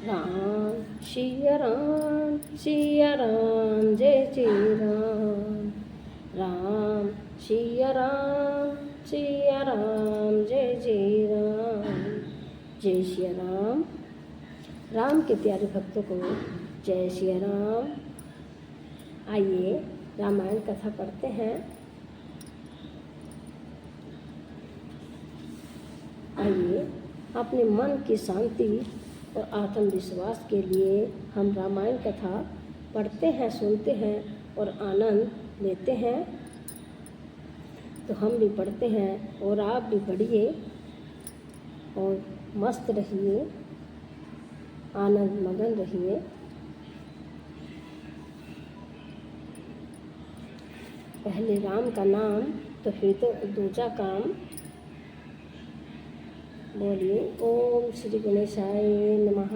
राम सिया राम सिया राम जय जय राम। राम सिया राम जय जय राम। जय सिया राम। राम के प्यारे भक्तों को जय सिया राम। आइए रामायण कथा पढ़ते हैं। आइए अपने मन की शांति और आत्मविश्वास के लिए हम रामायण कथा पढ़ते हैं, सुनते हैं और आनंद लेते हैं। तो हम भी पढ़ते हैं और आप भी पढ़िए और मस्त रहिए, आनंद मगन रहिए। पहले राम का नाम तो फिर तो दूजा काम। बोलिए ओम श्री गणेशाय नमः।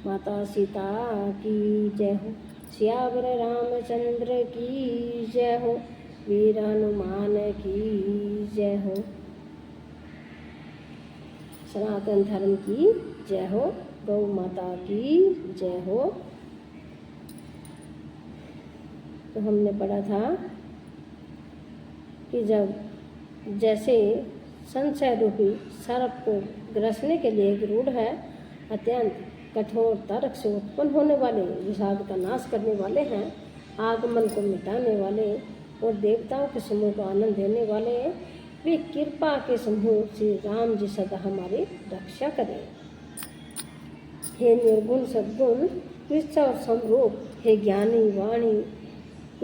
माता सीता की जय हो, सियावर रामचंद्र की जय हो, वीर हनुमान की जय हो, सनातन धर्म की जय हो, गौ माता की जय हो। तो हमने पढ़ा था कि जब जैसे संशय रूपी सर्प को ग्रसने के लिए एक रूढ़ है, अत्यंत कठोर तर्क से उत्पन्न होने वाले, विषाद का नाश करने वाले हैं, आगमन को मिटाने वाले और देवताओं के समूह को आनंद देने वाले, वे कृपा के समूह श्री राम जी सदा हमारी रक्षा करें। हे निर्गुण सद्गुण कृष्ण और समरूप, हे ज्ञानी वाणी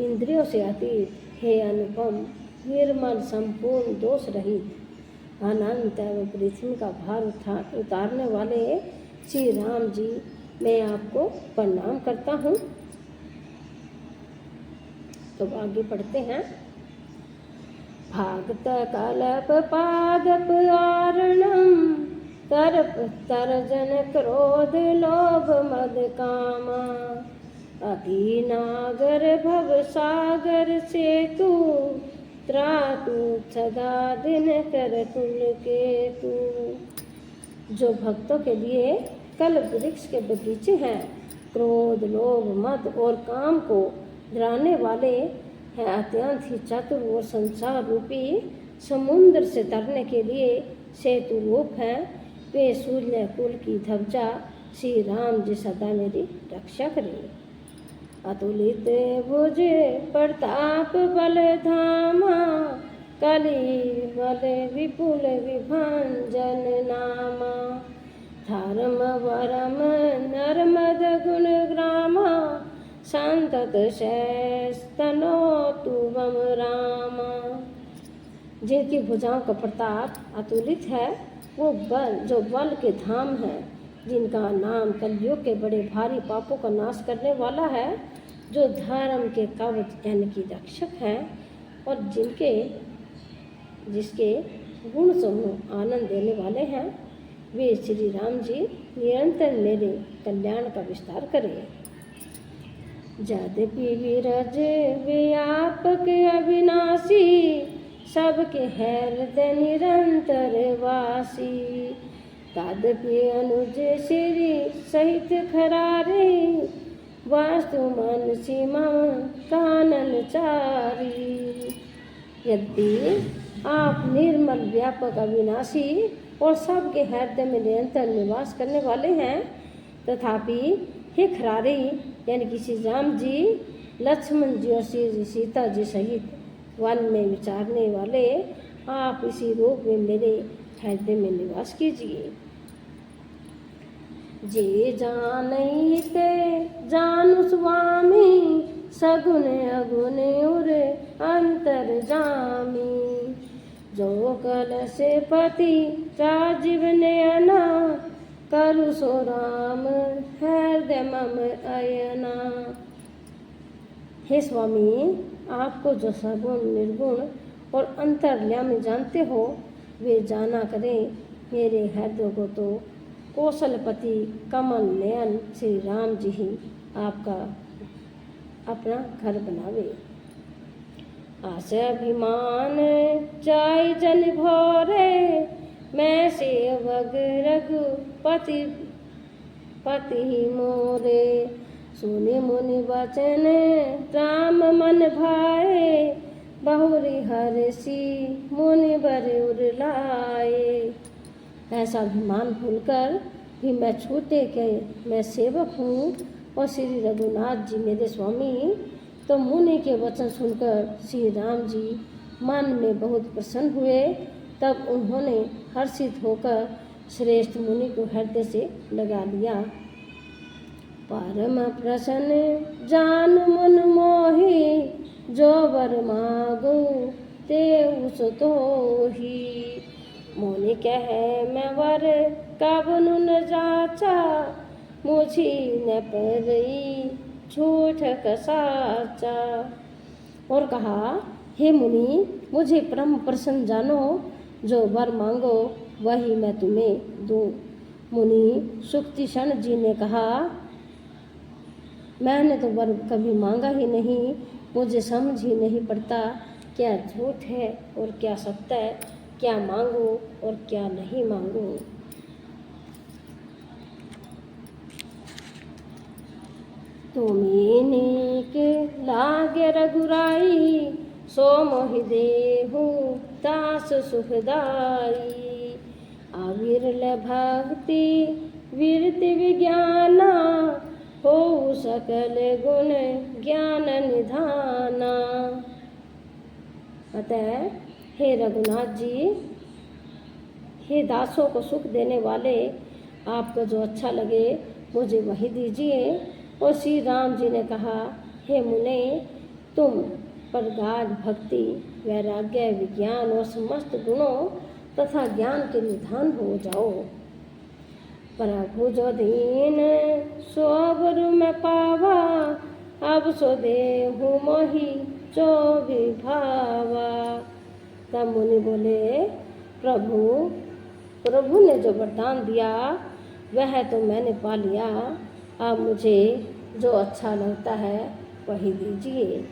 इंद्रियों से अतीत, हे अनुपम निर्मल संपूर्ण दोष रहित, अनंत एवं पृथ्वी का भार उतारने वाले श्री राम जी, मैं आपको प्रणाम करता हूँ। तो आगे पढ़ते हैं। भागत कलप पादप आरणम, तरप तरजन क्रोध लोभ मद कामा, अति नागर भव सागर सेतु, त्रातु सदा दिन कर तुल के तू। जो भक्तों के लिए कल्प वृक्ष के बगीचे हैं, क्रोध लोभ मद और काम को डराने वाले हैं, अत्यंत ही चतुर और संसार रूपी समुद्र से तरने के लिए सेतु रूप हैं, वे सूर्य कुल की ध्वजा श्री राम जी सदा मेरी रक्षा करें। अतुलित भुज प्रताप बल धामा, कली बल विपुल विभंजन नामा, धर्म वरम नर्मद गुण ग्रामा, संतत शैस्तनो तुवम रामा। जिनकी भुजाओं का प्रताप अतुलित है, वो बल जो बल के धाम है, जिनका नाम कलयुग के बड़े भारी पापों का नाश करने वाला है, जो धर्म के कवच यानी कि रक्षक हैं, और जिसके गुण समूह आनंद देने वाले हैं, वे श्री राम जी निरंतर मेरे कल्याण का विस्तार करें। यद्यपि विरज व्यापक अविनाशी, सबके हृदय निरंतर वासी, तदपि अनुज श्री सहित खरारे, वास्तु मन सीमा कानन चारी। यदि आप निर्मल व्यापक अविनाशी और सबके हृदय में निरंतर निवास करने वाले हैं, तथापि हे खरारी यानी कि श्री राम जी, लक्ष्मण जी और श्री सीता जी सहित वन में विचारने वाले, आप इसी रूप में मेरे हृदय में निवास कीजिए। जे जानई ते जानु स्वामी, सगुन अगुन उर अंतर जामी, जो कल से पति राजीव नयना, करु सो राम हृदय मम अयना। हे स्वामी, आपको जो सगुण निर्गुण और अंतर्यामी जानते हो, वे जाना करें मेरे हृदय को। तो कौशलपति कमल नयन श्री राम जी ही आपका अपना घर बनावे। आस अभिमान चाय जन भोरे, मैं सेवक रघुपति पति मोरे। सुनि मुनि वचन राम मन भाए, बहुरी हर्षि मुनि बर उरलाए। ऐसा अभिमान भूलकर भी मैं छूटे के मैं सेवक हूँ और श्री रघुनाथ जी मेरे स्वामी। तो मुनि के वचन सुनकर श्री राम जी मन में बहुत प्रसन्न हुए। तब उन्होंने हर्षित होकर श्रेष्ठ मुनि को हृदय से लगा लिया। परम प्रसन्न जान मन मोहि, जो वर मांगो तेउ सो तोहि। मुनि कहे मैं वर कबनु न जाचा, मुझी न परई झूठ कसाचा। और कहा, हे मुनि, मुझे परम प्रसन्न जानो, जो वर मांगो वही मैं तुम्हें दूं। मुनि सुक्तिक्षण जी ने कहा, मैंने तो वर कभी मांगा ही नहीं, मुझे समझ ही नहीं पड़ता क्या झूठ है और क्या सत्य है, क्या मांगो और क्या नहीं मांगो। तुम्हें के लागे रघुराई, सो मोहि देहु दास सुखदाई। अविरल भक्ति वीरति विज्ञाना, हो सकल गुण ज्ञान निधाना। अतः हे रघुनाथ जी, हे दासों को सुख देने वाले, आपको जो अच्छा लगे मुझे वही दीजिए। और श्री राम जी ने कहा, हे मुने, तुम प्रगाढ़ भक्ति वैराग्य विज्ञान और समस्त गुणों तथा ज्ञान के निधान हो जाओ। प्रभु जो दीन सो गुरु में पावा, अब सो देहु मोहि जो भी भावा। तब मुनि बोले, प्रभु ने जो वरदान दिया वह तो मैंने पा लिया, अब मुझे जो अच्छा लगता है वही दीजिए।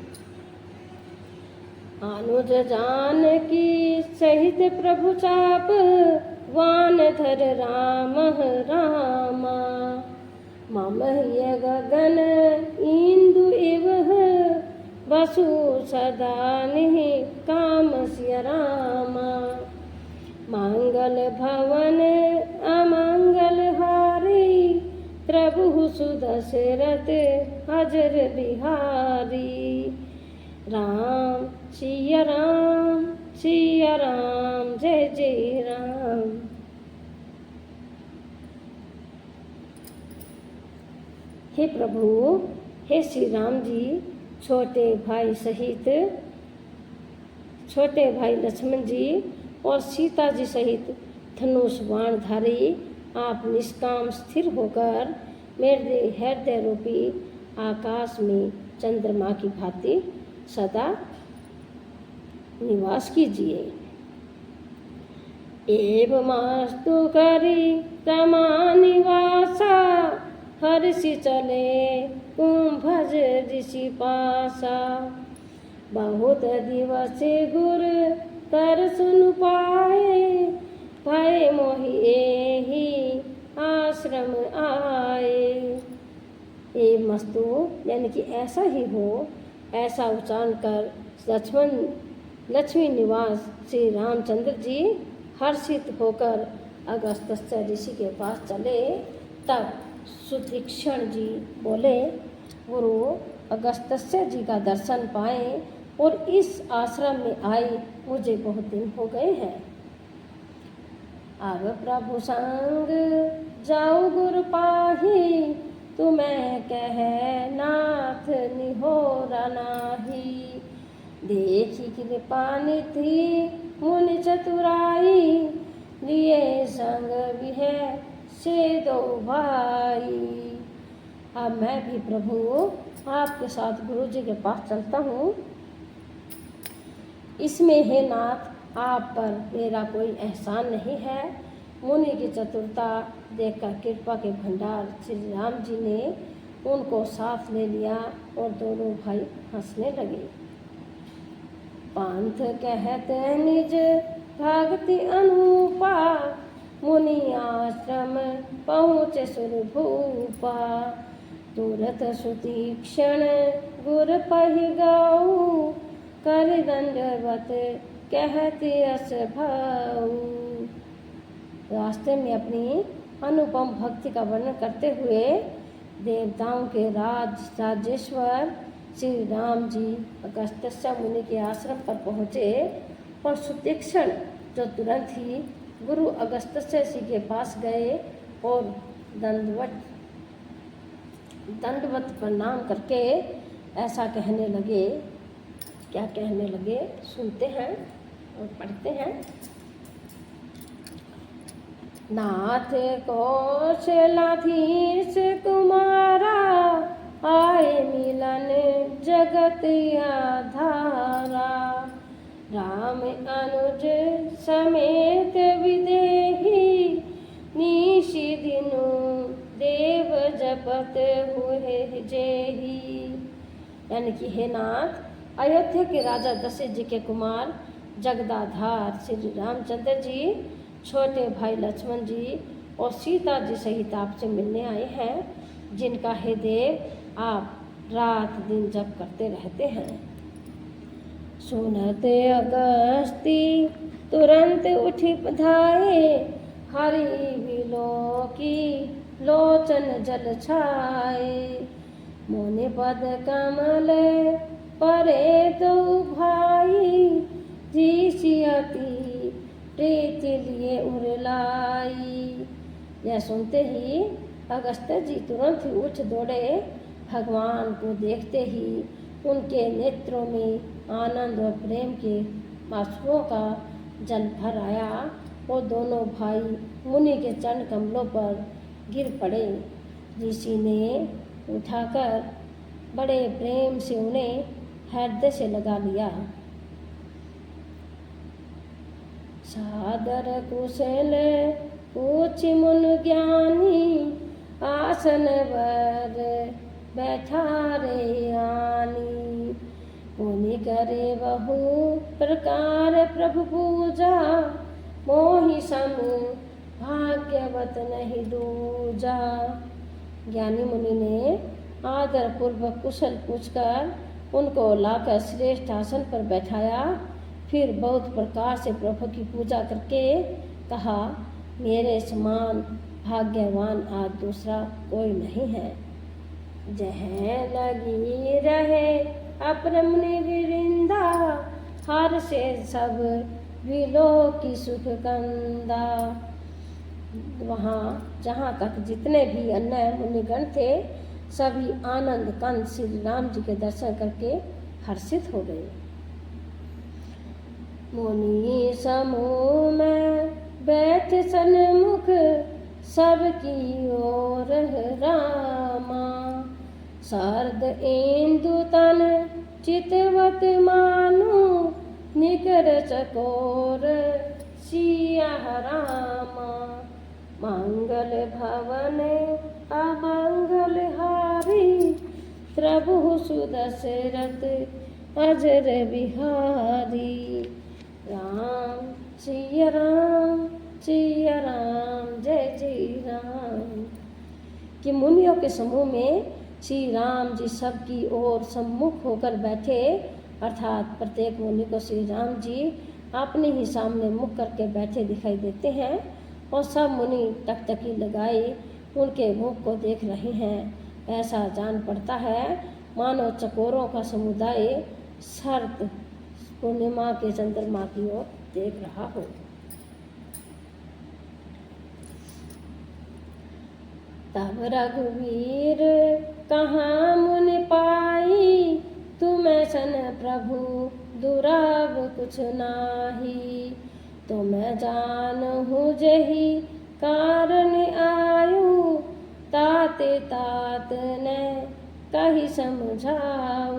अनुज जानकी सहित प्रभु चाप, वान धर राम रामा। मम ये गगन इंदु इव, वसु सदा निहि काम सिय रामा। मंगल भवन अमंगल हारी, प्रभु सुदशरथ अजर बिहारी। राम सिया राम सिया राम, जय जय राम। हे प्रभु, हे श्री राम जी, छोटे भाई सहित छोटे भाई लक्ष्मण जी और सीता जी सहित धनुष बाणधारी आप निष्काम स्थिर होकर मेरे हृदय रूपी आकाश में चंद्रमा की भांति सदा निवास कीजिए। एवमास्तु करी रमा निवासा, हर्षि चले कुंभज ऋषि पासा। बहुत दिवस गुर तर सुन पाए, भय मोहि एहि आश्रम आए। ए मस्तु यानी कि ऐसा ही हो, ऐसा उच्चारण कर लक्ष्मी निवास श्री रामचंद्र जी हर्षित होकर अगस्त्य ऋषि के पास चले। तब सुतीक्षण जी बोले, गुरु अगस्त्य जी का दर्शन पाए और इस आश्रम में आए मुझे बहुत दिन हो गए हैं। अब प्रभु संग जाओ गुरु पाही, तुम्हें कह नाथ निहोरा नाही। देखी कृपा निधि मुनि चतुराई, लिए संग विह से दो भाई। अब मैं भी प्रभु आपके साथ गुरु जी के पास चलता हूँ। इसमें हे नाथ, आप पर मेरा कोई एहसान नहीं है। मुनि की चतुरता देखकर कृपा के भंडार श्री राम जी ने उनको साथ ले लिया और दोनों भाई हंसने लगे। पंथ कहते निज भक्ति अनूपा, मुनि आश्रम पहुँचे सुरभूपा। तुरत सुतीक्षण गुर पहि गऊ, कर दंडवत कहते अस भाऊ। रास्ते में अपनी अनुपम भक्ति का वर्णन करते हुए देवताओं के राजेश्वर श्री राम जी अगस्त्य मुनि के आश्रम पर पहुँचे और सुतीक्षण जो तुरंत ही गुरु अगस्त्य जी के पास गए और दंडवत प्रणाम करके ऐसा कहने लगे। क्या कहने लगे सुनते हैं और पढ़ते हैं। नाथ कौशलाधीश कुमारा, आए मिलन जगत आधारा। राम अनुज समेत विदेही, निशि दिनु देव जपत हुए जेही। यानी कि हे नाथ, अयोध्या के राजा दशरथ जी के कुमार जगदाधार श्री रामचंद्र जी, छोटे भाई लक्ष्मण जी और सीता जी सहित आपसे मिलने आए हैं, जिनका हे देव आप रात दिन जप करते रहते हैं। सुनते अगस्ती तुरंत उठी पधाए, हरि बिलो की लोचन जल छाए। मोने पद कमल परे तो भाई, ऋषियति प्रीति लिए उरलाई। यह सुनते ही अगस्त्य जी तुरंत ही उठ दौड़े। भगवान को देखते ही उनके नेत्रों में आनंद और प्रेम के आंसुओं का जल भर आया और दोनों भाई मुनि के चरण कमलों पर गिर पड़े। ऋषि ने उठाकर बड़े प्रेम से उन्हें हृदय से लगा लिया। सादर कुशल पूछ मुन ज्ञानी, आसन वर बैठा रे आनी। मुनि करे बहु प्रकार प्रभु पूजा, मोहि सम भाग्यवत नहीं दूजा। ज्ञानी मुनि ने आदर पूर्वक कुशल पूछकर उनको लाकर श्रेष्ठ आसन पर बैठाया। फिर बहुत प्रकार से प्रभु की पूजा करके कहा, मेरे समान भाग्यवान आज दूसरा कोई नहीं है। जहाँ लगी रहे अपरमनि विरिंदा, हर से सब विलो की सुख कंदा। वहाँ जहाँ तक जितने भी अन्य मुनिगण थे, सभी आनंद कंद श्री राम जी के दर्शन करके हर्षित हो गए। मुनि समूह में बैठ सन्मुख, सबकी ओर रामा। शारद इंदु तन चितवत मानु, निकर चकोर सिया रामा। मंगल भवन अमंगल हारी, प्रभु सुदशरथ अजर बिहारी। राम सिया राम जय जय राम। कि मुनियों के समूह में श्री राम जी सबकी ओर सम्मुख होकर बैठे, अर्थात प्रत्येक मुनि को श्री राम जी अपने ही सामने मुख करके बैठे दिखाई देते हैं और सब मुनि टकटकी लगाए उनके मुख को देख रहे हैं। ऐसा जान पड़ता है मानो चकोरों का समुदाय शरद पूर्णिमा के चंद्रमा की ओर देख रहा हो। तब रघुवीर कहाँ मुनि पाई, तुम सन प्रभु दुराब कुछ नाही। तो मैं जानहु जही कारण आयु, ताते तात ने कही समझाऊ।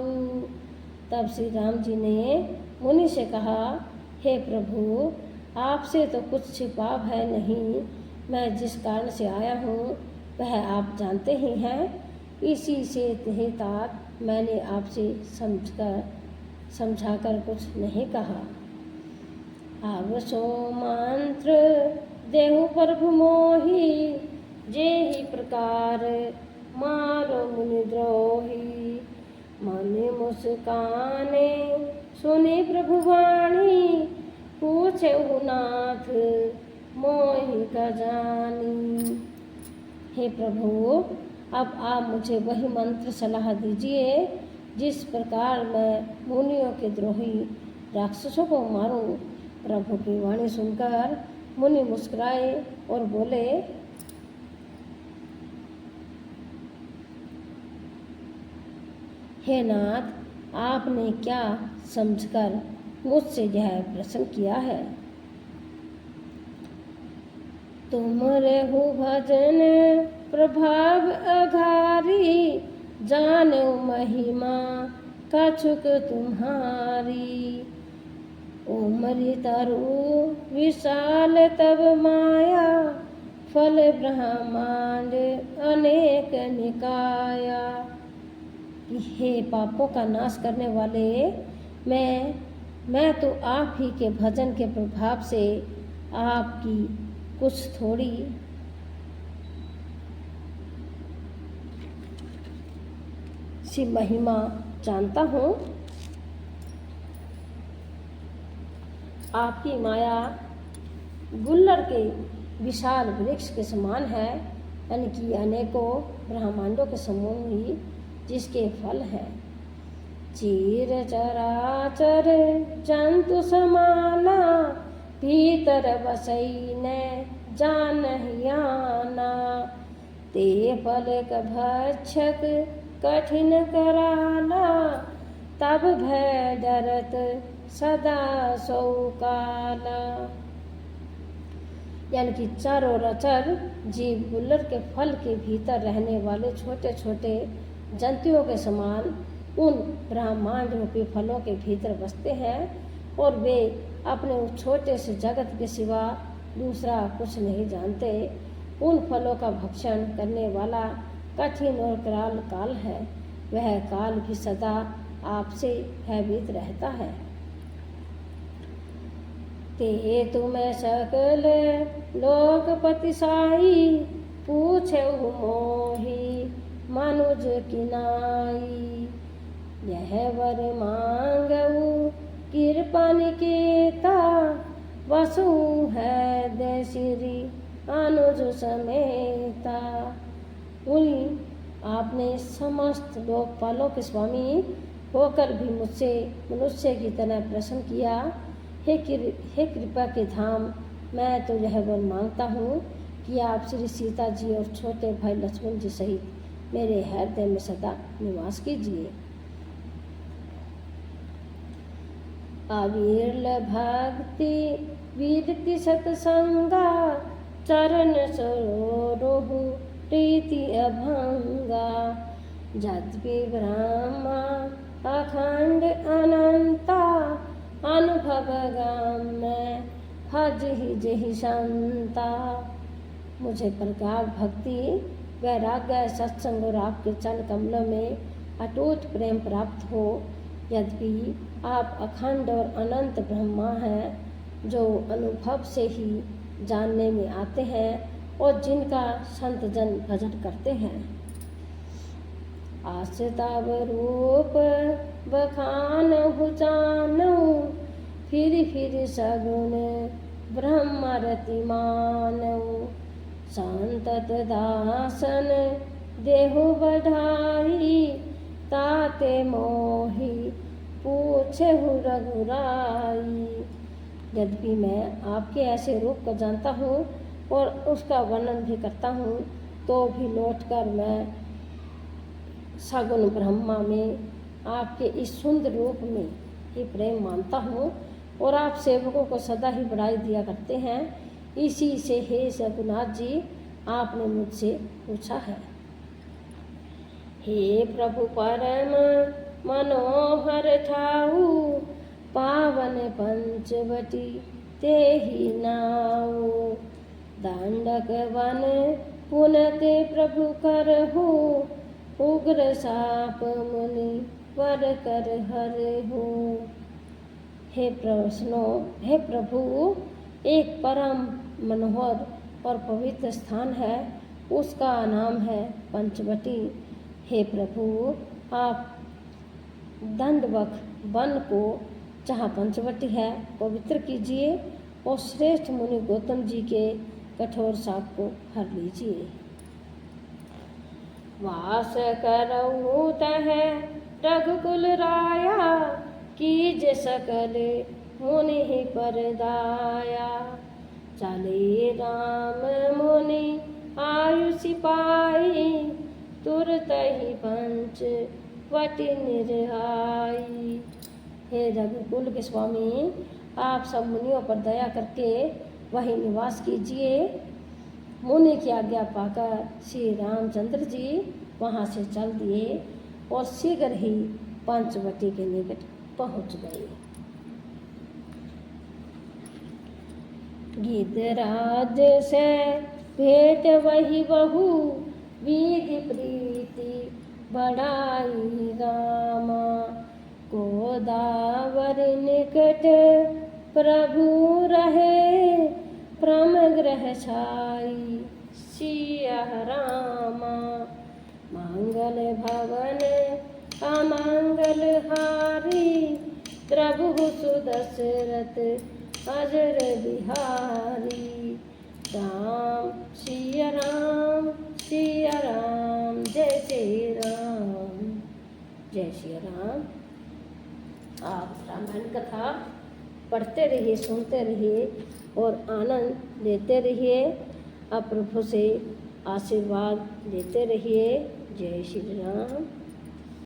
तब श्री राम जी ने मुनि से कहा, हे प्रभु, आपसे तो कुछ छिपा है नहीं। मैं जिस कारण से आया हूँ वह आप जानते ही हैं। इसी से तात मैंने आपसे समझाकर कुछ नहीं कहा। अब सो मंत्र देहु प्रभु मोही, जेहि प्रकार मारो मुनि द्रोही। मन मुस्काने सुनि प्रभु वाणी, पूछे नाथ मोहि का जानी। हे प्रभु, अब आप मुझे वही मंत्र सलाह दीजिए जिस प्रकार मैं मुनियों के द्रोही राक्षसों को मारूं। प्रभु की वाणी सुनकर मुनि मुस्कुराए और बोले, हे नाथ, आपने क्या समझकर मुझसे यह प्रश्न किया है? तुम रहु भजन प्रभाव अघारी, जानो महिमा कछुक तुम्हारी। उमरि तरु विशाल तब माया, फल ब्रह्मांड अनेक निकाया। कि हे पापों का नाश करने वाले, मैं तो आप ही के भजन के प्रभाव से आपकी कुछ थोड़ी सी महिमा जानता हूँ। आपकी माया गुल्लर के विशाल वृक्ष के समान है, यानी कि अनेकों ब्रह्मांडों के समूह ही जिसके फल है। चीर चराचर जंतु समाना, भीतर बसई ने जानहि आना। ते फल भक्षक कठिन कराला, तब भय डरत सदा सौ काला। यानी कि चराचर जीव गुल्लर के फल के भीतर रहने वाले छोटे छोटे जंतुओं के समान उन ब्रह्मांड रूपी फलों के भीतर बसते हैं, और वे अपने उस छोटे से जगत के सिवा दूसरा कुछ नहीं जानते। उन फलों का भक्षण करने वाला कठिन और कराल काल है, वह काल भी सदा आपसे भयभीत रहता है। ते तुम्हें सकल लोकपति साई, पूछे मोहि मनुज की नाई। यह वर मांगऊ कृपा निकेता, वसु है दे श्री अनुज समेता। मुनि, आपने समस्त लोकपालों के स्वामी होकर भी मुझसे मनुष्य की तरह प्रश्न किया। हे कृपा के धाम, मैं तो यह वर मांगता हूँ कि आप श्री सीता जी और छोटे भाई लक्ष्मण जी सहित मेरे हृदय में सदा निवास कीजिए। अविरल भक्ति वीरति सत्संगा, चरण सरोहु प्रीति अभंगा। यद्यपि ब्रह्मा अखंड अनंता, अनुभव गाम में भज ही जहि संता। मुझे प्रगाढ़ भक्ति, वैराग्य, सत्संग और आपके चरण कमलों में अटूट प्रेम प्राप्त हो। यद्यपि आप अखंड और अनंत ब्रह्मा हैं, जो अनुभव से ही जानने में आते हैं और जिनका संत जन भजन करते हैं। आश्रिताव रूप बखान हुचानू, फिर सगुण ब्रह्मरति मानऊ। संतत दासन देहु बढ़ाई, ताते मोहि पूछहु रघुराई। यद्यपि मैं आपके ऐसे रूप को जानता हूँ और उसका वर्णन भी करता हूँ, तो भी लौटकर मैं सगुण ब्रह्मा में आपके इस सुंदर रूप में ही प्रेम मानता हूँ, और आप सेवकों को सदा ही बढ़ाई दिया करते हैं। इसी से हे रघुनाथ जी, आपने मुझसे पूछा है। हे प्रभु परम मनोहर ठाऊ, पावन पंचवटी तेहि नाऊ। दंडक वन पुनते प्रभु करहु, उग्र साप मुनि वर कर हरहु। हे प्रभु, एक परम मनोहर और पवित्र स्थान है, उसका नाम है पंचवटी। हे प्रभु, आप दंडवक वन को, जहाँ पंचवटी है, पवित्र कीजिए और श्रेष्ठ मुनि गौतम जी के कठोर शाप को हर लीजिए। वास करऊँ तह रघुकुल राया, कीज सकल मुनि पर दाया। चले राम मुनि आयुषि पाई, तुरत ही पंचवटी निर्हाई। हे रघुकुल के स्वामी, आप सब मुनियों पर दया करके वहीं निवास कीजिए। मुनि की आज्ञा पाकर श्री रामचंद्र जी वहाँ से चल दिए और शीघ्र ही पंचवटी के निकट पहुँच गए। गिद्धराज से भेंट वही बहु, विधि प्रीति बढ़ाई रामा। गोदावरी निकट प्रभु रहे, प्रमग्रह छाई सिया रामा। मंगल भवन अमंगल हारी, प्रभु सुदशरथ अजर बिहारी। राम सिया राम, सिया राम, जय श्री राम, जय श्री राम। आप रामायण कथा पढ़ते रहिए, सुनते रहिए और आनंद लेते रहिए। अब प्रभु से आशीर्वाद लेते रहिए। जय श्री राम।